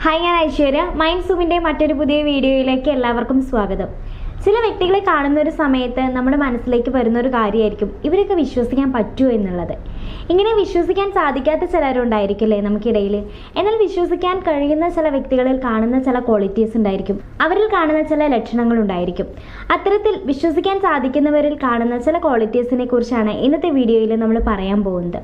Hi, ഞാൻ Aishwarya. Mind സൂമിൻ്റെ മറ്റൊരു പുതിയ വീഡിയോയിലേക്ക് എല്ലാവർക്കും സ്വാഗതം. ചില വ്യക്തികളെ കാണുന്ന ഒരു സമയത്ത് നമ്മുടെ മനസ്സിലേക്ക് വരുന്ന ഒരു കാര്യമായിരിക്കും ഇവരൊക്കെ വിശ്വസിക്കാൻ പറ്റുമോ എന്നുള്ളത്. ഇങ്ങനെ വിശ്വസിക്കാൻ സാധിക്കാത്ത ചിലരുണ്ടായിരിക്കില്ലേ നമുക്കിടയിൽ. എന്നാൽ വിശ്വസിക്കാൻ കഴിയുന്ന ചില വ്യക്തികളിൽ കാണുന്ന ചില ക്വാളിറ്റീസ് ഉണ്ടായിരിക്കും, അവരിൽ കാണുന്ന ചില ലക്ഷണങ്ങളുണ്ടായിരിക്കും. അത്തരത്തിൽ വിശ്വസിക്കാൻ സാധിക്കുന്നവരിൽ കാണുന്ന ചില ക്വാളിറ്റീസിനെ കുറിച്ചാണ് ഇന്നത്തെ വീഡിയോയിൽ നമ്മൾ പറയാൻ പോകുന്നത്.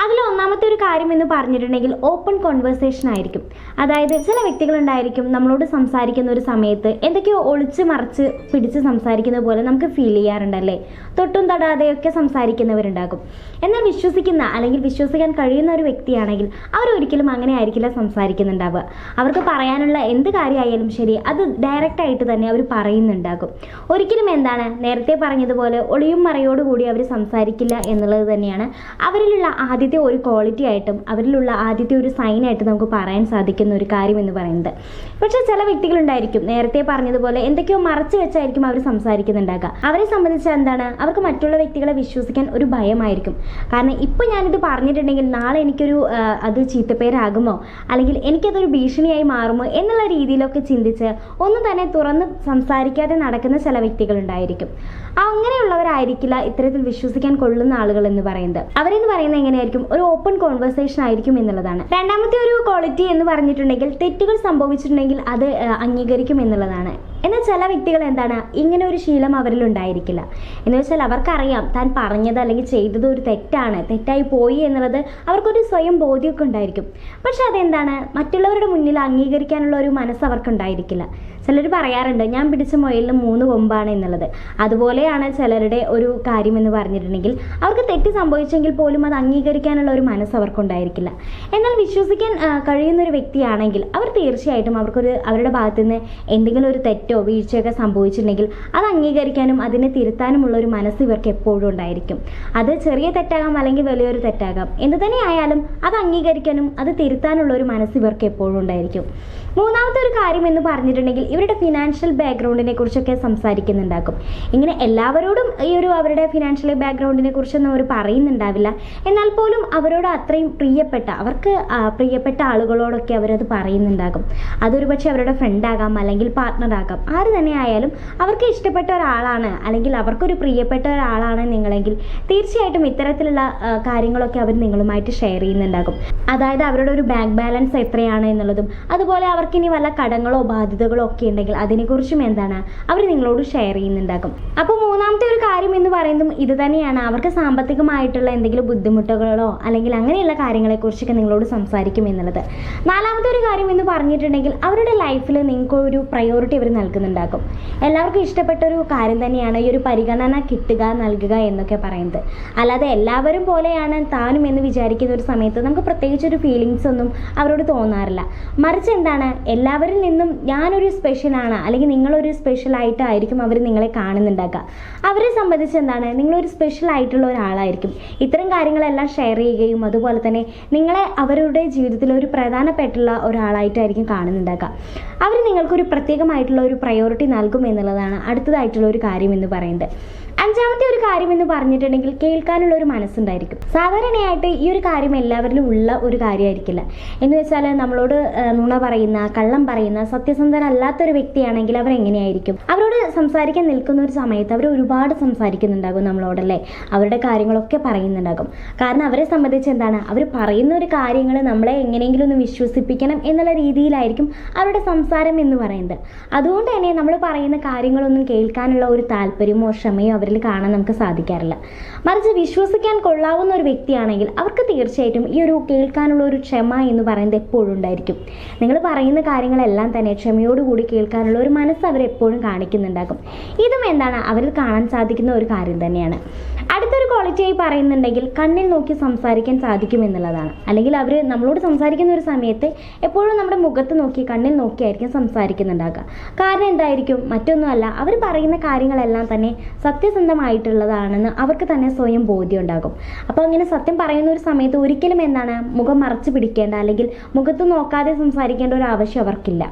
അതിൽ ഒന്നാമത്തെ ഒരു കാര്യം എന്ന് പറഞ്ഞിട്ടുണ്ടെങ്കിൽ ഓപ്പൺ കോൺവെർസേഷൻ ആയിരിക്കും. അതായത് ചില വ്യക്തികളുണ്ടായിരിക്കും നമ്മളോട് സംസാരിക്കുന്ന ഒരു സമയത്ത് എന്തൊക്കെയോ ഒളിച്ച് മറച്ച് പിടിച്ച് സംസാരിക്കുന്ന പോലെ നമുക്ക് ഫീൽ ചെയ്യാറുണ്ടല്ലേ. തൊട്ടും തൊടാതെയൊക്കെ സംസാരിക്കുന്നവരുണ്ടാകും. എന്നാൽ വിശ്വസിക്കുന്ന അല്ലെങ്കിൽ വിശ്വസിക്കാൻ കഴിയുന്ന ഒരു വ്യക്തിയാണെങ്കിൽ അവരൊരിക്കലും അങ്ങനെ ആയിരിക്കില്ല സംസാരിക്കുന്നുണ്ടാവുക. അവർക്ക് പറയാനുള്ള എന്ത് കാര്യമായാലും ശരി, അത് ഡയറക്റ്റായിട്ട് തന്നെ അവർ പറയുന്നുണ്ടാകും. ഒരിക്കലും നേരത്തെ പറഞ്ഞതുപോലെ ഒളിയും മറയോടുകൂടി അവർ സംസാരിക്കില്ല എന്നുള്ളത് തന്നെയാണ് അവരിലുള്ള ആദ്യത്തെ ഒരു ക്വാളിറ്റി ആയിട്ടും അവരിലുള്ള ആദ്യത്തെ ഒരു സൈനായിട്ട് നമുക്ക് പറയാൻ സാധിക്കുന്ന ഒരു കാര്യം എന്ന് പറയുന്നത്. പക്ഷേ ചില വ്യക്തികളുണ്ടായിരിക്കും നേരത്തെ പറഞ്ഞതുപോലെ എന്തൊക്കെയോ മറച്ചു വെച്ചായിരിക്കും അവർ സംസാരിക്കുന്നുണ്ടാകുക. അവരെ സംബന്ധിച്ച് അവർക്ക് മറ്റുള്ള വ്യക്തികളെ വിശ്വസിക്കാൻ ഒരു ഭയമായിരിക്കും. കാരണം ഇപ്പം ഞാനിത് പറഞ്ഞിട്ടുണ്ടെങ്കിൽ നാളെ എനിക്കൊരു അത് ചീത്തപ്പേരാകുമോ അല്ലെങ്കിൽ എനിക്കതൊരു ഭീഷണിയായി മാറുമോ എന്നുള്ള രീതിയിലൊക്കെ ചിന്തിച്ച് ഒന്നും തന്നെ തുറന്ന് സംസാരിക്കാതെ നടക്കുന്ന ചില വ്യക്തികളുണ്ടായിരിക്കും. അങ്ങനെയുള്ളവരായിരിക്കില്ല ഇത്തരത്തിൽ വിശ്വസിക്കാൻ കൊള്ളുന്ന ആളുകൾ എന്ന് പറയുന്നത്. അവരെന്ന് പറയുന്നത് എങ്ങനെയായിരിക്കും, ഒരു ഓപ്പൺ കോൺവെർസേഷൻ ആയിരിക്കും എന്നുള്ളതാണ്. രണ്ടാമത്തെ ഒരു ക്വാളിറ്റി എന്ന് പറഞ്ഞിട്ടുണ്ടെങ്കിൽ തെറ്റുകൾ സംഭവിച്ചിട്ടുണ്ടെങ്കിൽ അത് അംഗീകരിക്കും എന്നുള്ളതാണ്. എന്നാൽ ചില വ്യക്തികൾ ഇങ്ങനെ ഒരു ശീലം അവരിൽ ഉണ്ടായിരിക്കില്ല. എന്ന് വെച്ചാൽ അവർക്കറിയാം താൻ പറഞ്ഞത് അല്ലെങ്കിൽ ചെയ്തത് ഒരു തെറ്റായി പോയി എന്നുള്ളത് അവർക്കൊരു സ്വയം ബോധ്യമൊക്കെ ഉണ്ടായിരിക്കും. പക്ഷെ മറ്റുള്ളവരുടെ മുന്നിൽ അംഗീകരിക്കാനുള്ള ഒരു മനസ്സ് അവർക്കുണ്ടായിരിക്കില്ല. ചിലർ പറയാറുണ്ട് ഞാൻ പിടിച്ച മുയലിന് 3 കൊമ്പാണ് എന്നുള്ളത്. അതുപോലെയാണ് ചിലരുടെ ഒരു കാര്യം എന്ന് പറഞ്ഞിട്ടുണ്ടെങ്കിൽ അവർക്ക് തെറ്റ് സംഭവിച്ചെങ്കിൽ പോലും അത് അംഗീകരിക്കാനുള്ള ഒരു മനസ്സ് അവർക്കുണ്ടായിരിക്കില്ല. എന്നാൽ വിശ്വസിക്കാൻ കഴിയുന്ന ഒരു വ്യക്തിയാണെങ്കിൽ അവർ തീർച്ചയായിട്ടും അവരുടെ ഭാഗത്തു നിന്ന് എന്തെങ്കിലും ഒരു തെറ്റോ വീഴ്ചയൊക്കെ സംഭവിച്ചിട്ടുണ്ടെങ്കിൽ അത് അംഗീകരിക്കാനും അതിനെ തിരുത്താനുമുള്ള ഒരു മനസ്സ് ഇവർക്ക് എപ്പോഴും ഉണ്ടായിരിക്കും. അത് ചെറിയ തെറ്റാകാം അല്ലെങ്കിൽ വലിയൊരു തെറ്റാകാം, എന്ത് തന്നെ ആയാലും അത് അംഗീകരിക്കാനും അത് തിരുത്താനുള്ള ഒരു മനസ്സ് ഇവർക്ക് എപ്പോഴും ഉണ്ടായിരിക്കും. മൂന്നാമത്തെ ഒരു കാര്യം എന്ന് പറഞ്ഞിട്ടുണ്ടെങ്കിൽ ഇവരുടെ ഫിനാൻഷ്യൽ ബാക്ക്ഗ്രൗണ്ടിനെ കുറിച്ചൊക്കെ സംസാരിക്കുന്നുണ്ടാകും. ഇങ്ങനെ എല്ലാവരോടും ഈ ഒരു അവരുടെ ഫിനാൻഷ്യൽ ബാക്ക്ഗ്രൗണ്ടിനെ കുറിച്ചൊന്നും അവർ പറയുന്നുണ്ടാവില്ല. എന്നാൽ പോലും അവരോട് അത്രയും അവർക്ക് പ്രിയപ്പെട്ട ആളുകളോടൊക്കെ അവരത് പറയുന്നുണ്ടാകും. അതൊരു പക്ഷേ അവരുടെ ഫ്രണ്ടാകാം അല്ലെങ്കിൽ പാർട്ട്ണറാകാം, ആര് തന്നെ ആയാലും അവർക്ക് ഇഷ്ടപ്പെട്ട ഒരാളാണ് അല്ലെങ്കിൽ അവർക്കൊരു പ്രിയപ്പെട്ട ഒരാളാണ് നിങ്ങളെങ്കിൽ തീർച്ചയായിട്ടും ഇത്തരത്തിലുള്ള കാര്യങ്ങളൊക്കെ അവർ നിങ്ങളുമായിട്ട് ഷെയർ ചെയ്യുന്നുണ്ടാകും. അതായത് അവരുടെ ഒരു ബാങ്ക് ബാലൻസ് എത്രയാണ് എന്നുള്ളതും അതുപോലെ അവർക്കിനി വല്ല കടങ്ങളോ ബാധ്യതകളോ ഒക്കെ ഉണ്ടെങ്കിൽ അതിനെക്കുറിച്ചും അവർ നിങ്ങളോട് ഷെയർ ചെയ്യുന്നുണ്ടാകും. അപ്പോൾ മൂന്നാമത്തെ ഒരു കാര്യം എന്ന് പറയുന്നതും ഇത് തന്നെയാണ്. അവർക്ക് സാമ്പത്തികമായിട്ടുള്ള എന്തെങ്കിലും ബുദ്ധിമുട്ടുകളോ അല്ലെങ്കിൽ അങ്ങനെയുള്ള കാര്യങ്ങളെക്കുറിച്ചൊക്കെ നിങ്ങളോട് സംസാരിക്കും എന്നുള്ളത്. നാലാമത്തെ ഒരു കാര്യം എന്ന് പറഞ്ഞിട്ടുണ്ടെങ്കിൽ അവരുടെ ലൈഫിൽ നിങ്ങൾക്ക് ഒരു പ്രയോറിറ്റി അവർ നൽകുന്നുണ്ടാകും. എല്ലാവർക്കും ഇഷ്ടപ്പെട്ട ഒരു കാര്യം തന്നെയാണ് ഈ ഒരു പരിഗണന കിട്ടുക നൽകുക എന്നൊക്കെ പറയുന്നത്. അല്ലാതെ എല്ലാവരും പോലെയാണ് താനും എന്ന് വിചാരിക്കുന്ന ഒരു സമയത്ത് നമുക്ക് പ്രത്യേകിച്ചൊരു ഫീലിങ്സ് ഒന്നും അവരോട് തോന്നാറില്ല. മറിച്ച് എല്ലാവരിൽ നിന്നും ഞാനൊരു സ്പെഷ്യലാണ് അല്ലെങ്കിൽ നിങ്ങളൊരു സ്പെഷ്യലായിട്ടായിരിക്കും അവർ നിങ്ങളെ കാണുന്നുണ്ടാക്കുക. അവരെ സംബന്ധിച്ച് നിങ്ങളൊരു സ്പെഷ്യൽ ആയിട്ടുള്ള ഒരാളായിരിക്കും. ഇത്തരം കാര്യങ്ങളെല്ലാം ഷെയർ ചെയ്യുകയും അതുപോലെ തന്നെ നിങ്ങളെ അവരുടെ ജീവിതത്തിൽ ഒരു പ്രധാനപ്പെട്ടുള്ള ഒരാളായിട്ടായിരിക്കും കാണുന്നുണ്ടാക്കുക. അവർ നിങ്ങൾക്കൊരു പ്രത്യേകമായിട്ടുള്ള ഒരു പ്രയോറിറ്റി നൽകും എന്നുള്ളതാണ് അടുത്തതായിട്ടുള്ള ഒരു കാര്യം എന്ന് പറയുന്നത്. അഞ്ചാമത്തെ ഒരു കാര്യം എന്ന് പറഞ്ഞിട്ടുണ്ടെങ്കിൽ കേൾക്കാനുള്ള ഒരു മനസ്സുണ്ടായിരിക്കും. സാധാരണയായിട്ട് ഈ ഒരു കാര്യം എല്ലാവരിലും ഉള്ള ഒരു കാര്യമായിരിക്കില്ല. എന്ന് വെച്ചാൽ നമ്മളോട് നുണ പറയുന്ന, കള്ളം പറയുന്ന, സത്യസന്ധനല്ലാത്തൊരു വ്യക്തിയാണെങ്കിൽ അവരെങ്ങനെയായിരിക്കും? അവരോട് സംസാരിക്കാൻ നിൽക്കുന്ന ഒരു സമയത്ത് അവർ ഒരുപാട് സംസാരിക്കുന്നുണ്ടാകും നമ്മളോടല്ലേ, അവരുടെ കാര്യങ്ങളൊക്കെ പറയുന്നുണ്ടാകും. കാരണം അവരെ സംബന്ധിച്ച് അവർ പറയുന്ന ഒരു കാര്യങ്ങൾ നമ്മളെ എങ്ങനെയെങ്കിലും ഒന്ന് വിശ്വസിപ്പിക്കണം എന്നുള്ള രീതിയിലായിരിക്കും അവരുടെ സംസാരം എന്ന് പറയുന്നത്. അതുകൊണ്ട് തന്നെ നമ്മൾ പറയുന്ന കാര്യങ്ങളൊന്നും കേൾക്കാനുള്ള ഒരു താല്പര്യമോ ക്ഷമയോ അവരിൽ കാണാൻ നമുക്ക് സാധിക്കാറില്ല. മറിച്ച് വിശ്വസിക്കാൻ കൊള്ളാവുന്ന ഒരു വ്യക്തിയാണെങ്കിൽ അവർക്ക് തീർച്ചയായിട്ടും ഈ ഒരു കേൾക്കാനുള്ള ഒരു ക്ഷമ എന്ന് പറയുന്നത് എപ്പോഴും ഉണ്ടായിരിക്കും. നിങ്ങൾ പറയുന്ന കാര്യങ്ങളെല്ലാം തന്നെ ക്ഷമയോടുകൂടി കേൾക്കാനുള്ള ഒരു മനസ്സ് അവരെപ്പോഴും കാണിക്കുന്നുണ്ടാകും. ഇതും അവരിൽ കാണാൻ സാധിക്കുന്ന ഒരു കാര്യം തന്നെയാണ്. അടുത്തൊരു ക്വാളിറ്റിയായി പറയുന്നുണ്ടെങ്കിൽ കണ്ണിൽ നോക്കി സംസാരിക്കാൻ സാധിക്കും എന്നുള്ളതാണ്. അല്ലെങ്കിൽ അവർ നമ്മളോട് സംസാരിക്കുന്ന ഒരു സമയത്ത് എപ്പോഴും നമ്മുടെ മുഖത്ത് നോക്കി കണ്ണിൽ നോക്കിയായിരിക്കും സംസാരിക്കുന്നുണ്ടാകുക. കാരണം മറ്റൊന്നുമല്ല, അവർ പറയുന്ന കാര്യങ്ങളെല്ലാം തന്നെ സത്യസന്ധമായിട്ടുള്ളതാണെന്ന് അവർക്ക് തന്നെ സ്വയം ബോധ്യം ഉണ്ടാകും. അപ്പോൾ അങ്ങനെ സത്യം പറയുന്ന ഒരു സമയത്ത് ഒരിക്കലും മുഖം മറച്ചു പിടിക്കേണ്ട അല്ലെങ്കിൽ മുഖത്ത് നോക്കാതെ സംസാരിക്കേണ്ട ഒരു ആവശ്യം അവർക്കില്ല.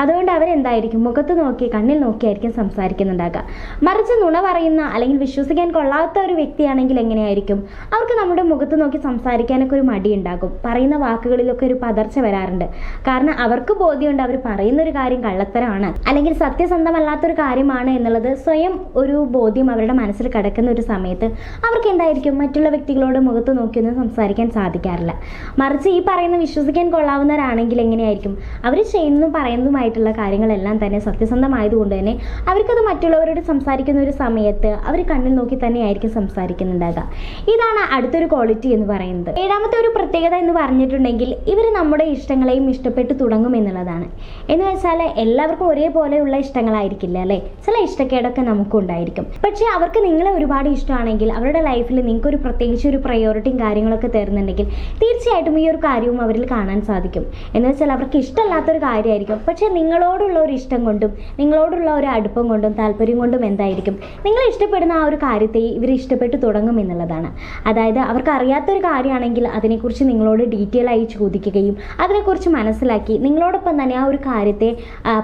അതുകൊണ്ട് മുഖത്ത് നോക്കി കണ്ണിൽ നോക്കിയായിരിക്കും സംസാരിക്കുന്നുണ്ടാകുക. മറിച്ച് നുണ പറയുന്ന അല്ലെങ്കിൽ വിശ്വസിക്കാൻ കൊള്ളാത്ത ഒരു വ്യക്തിയാണെങ്കിൽ എങ്ങനെയായിരിക്കും, അവർക്ക് നമ്മുടെ മുഖത്ത് നോക്കി സംസാരിക്കാനൊക്കെ ഒരു മടിയുണ്ടാകും. പറയുന്ന വാക്കുകളിലൊക്കെ ഒരു പതർച്ച വരാറുണ്ട്. കാരണം അവർക്ക് ബോധ്യമുണ്ട് അവർ പറയുന്ന ഒരു കാര്യം കള്ളത്തരമാണ് അല്ലെങ്കിൽ സത്യസന്ധമല്ലാത്തൊരു കാര്യമാണ് എന്നുള്ളത് സ്വയം ഒരു ബോധ്യം അവരുടെ മനസ്സിൽ കിടക്കുന്ന ഒരു സമയത്ത് അവർക്ക് എന്തായിരിക്കും മറ്റുള്ള വ്യക്തികളോട് മുഖത്ത് നോക്കിയൊന്നും സംസാരിക്കാൻ സാധിക്കാറില്ല. മറിച്ച് ഈ പറയുന്ന വിശ്വസിക്കാൻ കൊള്ളാവുന്നവരാണെങ്കിൽ എങ്ങനെയായിരിക്കും, അവർ ചെയ്യുന്നതും പറയുന്നതുമായിട്ടുള്ള കാര്യങ്ങളെല്ലാം തന്നെ സത്യസന്ധമായതുകൊണ്ട് തന്നെ അവർക്കത് മറ്റുള്ളവരോട് സംസാരിക്കുന്ന ഒരു സമയത്ത് അവർ കണ്ണിൽ നോക്കി തന്നെയായിരിക്കും സംസാരിക്കുന്നുണ്ടാകുക. ഇതാണ് അടുത്തൊരു ക്വാളിറ്റി എന്ന് പറയുന്നത്. ഏഴാമത്തെ ഒരു പ്രത്യേകത എന്ന് പറഞ്ഞിട്ടുണ്ടെങ്കിൽ ഇവർ നമ്മുടെ ഇഷ്ടങ്ങളെയും ഇഷ്ടപ്പെട്ട് തുടങ്ങും എന്നുള്ളതാണ്. എന്ന് വെച്ചാൽ എല്ലാവർക്കും ഒരേപോലെയുള്ള ഇഷ്ടങ്ങളായിരിക്കില്ല അല്ലേ, ചില ഇഷ്ടക്കേടൊക്കെ നമുക്കും ഉണ്ടായിരിക്കും. പക്ഷേ അവർക്ക് നിങ്ങളെ ഒരുപാട് ഇഷ്ടമാണെങ്കിൽ അവരുടെ ലൈഫിൽ നിങ്ങൾക്ക് ഒരു പ്രത്യേകിച്ച് ഒരു പ്രയോറിറ്റിയും കാര്യങ്ങളൊക്കെ തരുന്നുണ്ടെങ്കിൽ തീർച്ചയായിട്ടും ഈ ഒരു കാര്യവും അവരിൽ കാണാൻ സാധിക്കും. എന്ന് വെച്ചാൽ അവർക്ക് ഇഷ്ടമല്ലാത്തൊരു കാര്യമായിരിക്കും, പക്ഷേ നിങ്ങളോടുള്ള ഒരു ഇഷ്ടം കൊണ്ടും നിങ്ങളോടുള്ള ഒരു അടുപ്പം കൊണ്ടും താല്പര്യം കൊണ്ടും എന്തായിരിക്കും നിങ്ങൾ ഇഷ്ടപ്പെടുന്ന ആ ഒരു കാര്യത്തെ ഇവർ ഇഷ്ടപ്പെട്ട് തുടങ്ങും എന്നുള്ളതാണ്. അതായത് അവർക്ക് അറിയാത്തൊരു കാര്യമാണെങ്കിൽ അതിനെക്കുറിച്ച് നിങ്ങളോട് ഡീറ്റെയിൽ ആയി ചോദിക്കുകയും അതിനെക്കുറിച്ച് മനസ്സിലാക്കി നിങ്ങളോടൊപ്പം തന്നെ ആ ഒരു കാര്യത്തെ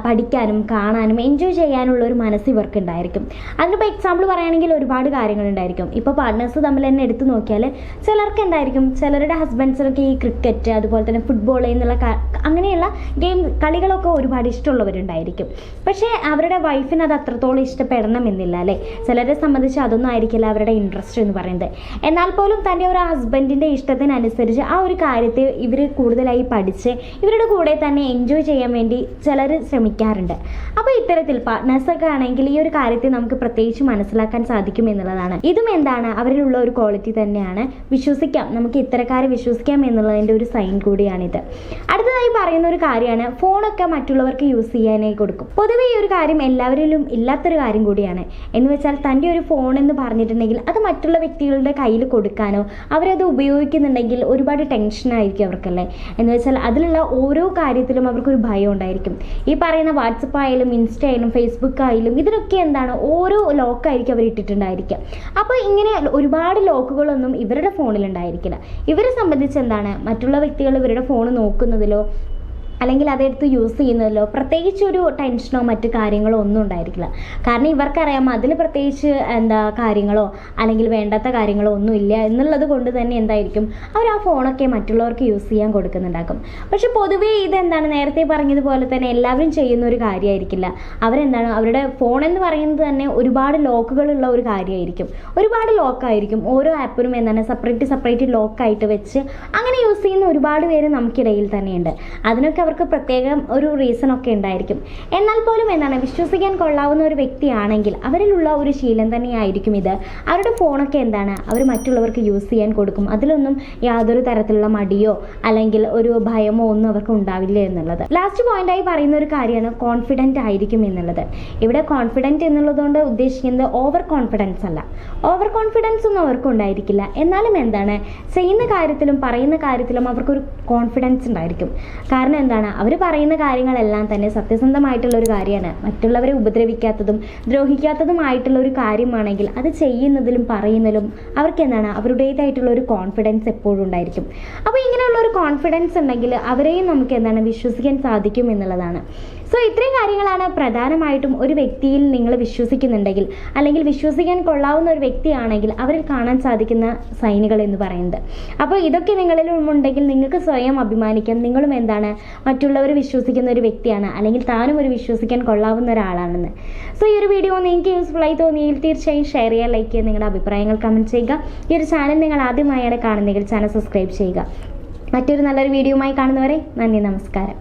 പഠിക്കാനും കാണാനും എൻജോയ് ചെയ്യാനുള്ള ഒരു മനസ്സ് ഇവർക്ക് ഉണ്ടായിരിക്കും. അതിനിപ്പോൾ എക്സാമ്പിൾ പറയുകയാണെങ്കിൽ ഒരുപാട് കാര്യങ്ങളുണ്ടായിരിക്കും. ഇപ്പോൾ പാർട്ട്നേഴ്സ് തമ്മിൽ തന്നെ എടുത്തു നോക്കിയാൽ ചിലർക്ക് എന്തായിരിക്കും, ചിലരുടെ ഹസ്ബൻഡ്സിനൊക്കെ ഈ ക്രിക്കറ്റ് അതുപോലെ തന്നെ ഫുട്ബോൾ എന്നുള്ള അങ്ങനെയുള്ള കളികളൊക്കെ ഒരുപാട് ഇഷ്ടമുള്ളവരുണ്ടായിരിക്കും. പക്ഷേ അവരുടെ വൈഫിന് അത് അത്രത്തോളം ഇഷ്ടപ്പെടണം എന്നില്ല അല്ലേ. ചിലരെ സംബന്ധിച്ച് അതൊന്നും ആയിരിക്കില്ല അവരുടെ ഇൻട്രസ്റ്റ് എന്ന് പറയുന്നത്. എന്നാൽ പോലും തൻ്റെ ഒരു ഹസ്ബൻഡിൻ്റെ ഇഷ്ടത്തിനനുസരിച്ച് ആ ഒരു കാര്യത്തെ ഇവർ കൂടുതലായി പഠിച്ച് ഇവരുടെ കൂടെ തന്നെ എൻജോയ് ചെയ്യാൻ വേണ്ടി ചിലർ ശ്രമിക്കാറുണ്ട്. അപ്പോൾ ഇത്തരത്തിൽ പാർട്ട്നേഴ്സൊക്കെ ആണെങ്കിൽ ഈ ഒരു കാര്യത്തെ നമുക്ക് പ്രത്യേകിച്ച് മനസ്സിലാക്കാൻ സാധിക്കും എന്നുള്ളതാണ്. ഇതും എന്താണ് അവരിലുള്ള ഒരു ക്വാളിറ്റി തന്നെയാണ്. വിശ്വസിക്കാം, നമുക്ക് ഇത്തരക്കാരെ വിശ്വസിക്കാം എന്നുള്ളതിൻ്റെ ഒരു സൈൻ കൂടിയാണിത്. അടുത്തതായി പറയുന്ന ഒരു കാര്യമാണ് ഫോണൊക്കെ മറ്റുള്ളവർക്ക് യൂസ് ചെയ്യാനായി കൊടുക്കും. പൊതുവെ ഈ ഒരു കാര്യം എല്ലാവരിലും ഇല്ലാത്തൊരു കാര്യം കൂടിയാണ്. എന്ന് വെച്ചാൽ തൻ്റെ ഒരു ഫോൺ എന്ന് പറഞ്ഞിട്ടുണ്ടെങ്കിൽ അത് മറ്റുള്ള വ്യക്തികളുടെ കയ്യിൽ കൊടുക്കാനോ അവരത് ഉപയോഗിക്കുന്നുണ്ടെങ്കിൽ ഒരുപാട് ടെൻഷനായിരിക്കും അവർക്കല്ലേ. എന്ന് വെച്ചാൽ അതിലുള്ള ഓരോ കാര്യത്തിലും അവർക്കൊരു ഭയം ഉണ്ടായിരിക്കും. ഈ പറയുന്ന വാട്സപ്പ് ആയാലും ഇൻസ്റ്റ ആയാലും ഫേസ്ബുക്ക് ആയാലും ഇതിനൊക്കെ എന്താണ് ഓരോ ലോക്കായിരിക്കും അവർ ഇട്ടിട്ടുണ്ടായിരിക്കുക. അപ്പോൾ ഇങ്ങനെ ഒരുപാട് ലോക്കുകളൊന്നും ഇവരുടെ ഫോണിലുണ്ടായിരിക്കില്ല. ഇവരെ സംബന്ധിച്ച് എന്താണ് മറ്റുള്ള വ്യക്തികൾ ഇവരുടെ ഫോൺ നോക്കുന്നതിലോ അല്ലെങ്കിൽ അതെടുത്ത് യൂസ് ചെയ്യുന്നതിലോ പ്രത്യേകിച്ചൊരു ടെൻഷനോ മറ്റു കാര്യങ്ങളോ ഒന്നും ഉണ്ടായിരിക്കില്ല. കാരണം ഇവർക്കറിയാം അതിൽ പ്രത്യേകിച്ച് കാര്യങ്ങളോ അല്ലെങ്കിൽ വേണ്ടാത്ത കാര്യങ്ങളോ ഒന്നും ഇല്ല എന്നുള്ളത് കൊണ്ട് തന്നെ എന്തായിരിക്കും അവർ ആ ഫോണൊക്കെ മറ്റുള്ളവർക്ക് യൂസ് ചെയ്യാൻ കൊടുക്കുന്നുണ്ടാക്കും. പക്ഷെ പൊതുവേ ഇതെന്താണ് നേരത്തെ പറഞ്ഞതുപോലെ തന്നെ എല്ലാവരും ചെയ്യുന്ന ഒരു കാര്യമായിരിക്കില്ല. അവരെന്താണ് അവരുടെ ഫോൺ എന്ന് പറയുന്നത് തന്നെ ഒരുപാട് ലോക്കുകളുള്ള ഒരു കാര്യമായിരിക്കും. ഒരുപാട് ലോക്കായിരിക്കും ഓരോ ആപ്പിനും എന്താണ് സെപ്പറേറ്റ് ലോക്കായിട്ട് വെച്ച് അങ്ങനെ യൂസ് ചെയ്യുന്ന ഒരുപാട് പേര് നമുക്കിടയിൽ തന്നെയുണ്ട്. അതിനൊക്കെ അവർക്ക് പ്രത്യേകം ഒരു റീസൺ ഒക്കെ ഉണ്ടായിരിക്കും. എന്നാൽ പോലും എന്താണ് വിശ്വസിക്കാൻ കൊള്ളാവുന്ന ഒരു വ്യക്തിയാണെങ്കിൽ അവരിലുള്ള ഒരു ശീലം തന്നെയായിരിക്കും ഇത്. അവരുടെ ഫോണൊക്കെ എന്താണ് അവർ മറ്റുള്ളവർക്ക് യൂസ് ചെയ്യാൻ കൊടുക്കും. അതിലൊന്നും യാതൊരു തരത്തിലുള്ള മടിയോ അല്ലെങ്കിൽ ഒരു ഭയമോ ഒന്നും അവർക്ക് ഉണ്ടാവില്ല എന്നുള്ളത്. ലാസ്റ്റ് പോയിന്റായി പറയുന്ന ഒരു കാര്യമാണ് കോൺഫിഡൻ്റ് ആയിരിക്കും എന്നുള്ളത്. ഇവിടെ കോൺഫിഡൻറ്റ് എന്നുള്ളതുകൊണ്ട് ഉദ്ദേശിക്കുന്നത് ഓവർ കോൺഫിഡൻസ് അല്ല. ഓവർ കോൺഫിഡൻസ് ഒന്നും അവർക്ക് ഉണ്ടായിരിക്കില്ല. എന്നാലും എന്താണ് ചെയ്യുന്ന കാര്യത്തിലും പറയുന്ന കാര്യത്തിലും അവർക്കൊരു കോൺഫിഡൻസ് ഉണ്ടായിരിക്കും. കാരണം എന്താണ് അവർ പറയുന്ന കാര്യങ്ങളെല്ലാം തന്നെ സത്യസന്ധമായിട്ടുള്ള ഒരു കാര്യമാണ്. മറ്റുള്ളവരെ ഉപദ്രവിക്കാത്തതും ദ്രോഹിക്കാത്തതുമായിട്ടുള്ള ഒരു കാര്യമാണെങ്കിൽ അത് ചെയ്യുന്നതിലും പറയുന്നതിലും അവർക്ക് എന്താണ് അവരുടേതായിട്ടുള്ള ഒരു കോൺഫിഡൻസ് എപ്പോഴും ഉണ്ടായിരിക്കും. അപ്പോൾ ഇങ്ങനെയുള്ള ഒരു കോൺഫിഡൻസ് ഉണ്ടെങ്കിൽ അവരെയും നമുക്ക് എന്താണ് വിശ്വസിക്കാൻ സാധിക്കും എന്നുള്ളതാണ്. സോ ഇത്രയും കാര്യങ്ങളാണ് പ്രധാനമായിട്ടും ഒരു വ്യക്തിയിൽ നിങ്ങൾ വിശ്വസിക്കുന്നുണ്ടെങ്കിൽ അല്ലെങ്കിൽ വിശ്വസിക്കാൻ കൊള്ളാവുന്ന ഒരു വ്യക്തിയാണെങ്കിൽ അവരിൽ കാണാൻ സാധിക്കുന്ന സൈനുകൾ എന്ന് പറയുന്നത്. അപ്പോൾ ഇതൊക്കെ നിങ്ങളിൽ ഉണ്ടെങ്കിൽ നിങ്ങൾക്ക് സ്വയം അഭിമാനിക്കാം. നിങ്ങളും എന്താണ് മറ്റുള്ളവർ വിശ്വസിക്കുന്ന ഒരു വ്യക്തിയാണ് അല്ലെങ്കിൽ താനും ഒരു വിശ്വസിക്കാൻ കൊള്ളാവുന്ന ഒരാളാണെന്ന്. സോ ഈ ഒരു വീഡിയോ നിങ്ങൾക്ക് യൂസ്ഫുൾ ആയി തോന്നിയെങ്കിൽ തീർച്ചയായും ഷെയർ ചെയ്യുക, ലൈക്ക് ചെയ്യുക, നിങ്ങളുടെ അഭിപ്രായങ്ങൾ കമൻറ്റ് ചെയ്യുക. ഈ ഒരു ചാനൽ നിങ്ങൾ ആദ്യമായാണ് കാണുന്നതെങ്കിൽ ചാനൽ സബ്സ്ക്രൈബ് ചെയ്യുക. മറ്റൊരു നല്ലൊരു വീഡിയോയുമായി കാണുന്നവരെ നന്ദി, നമസ്കാരം.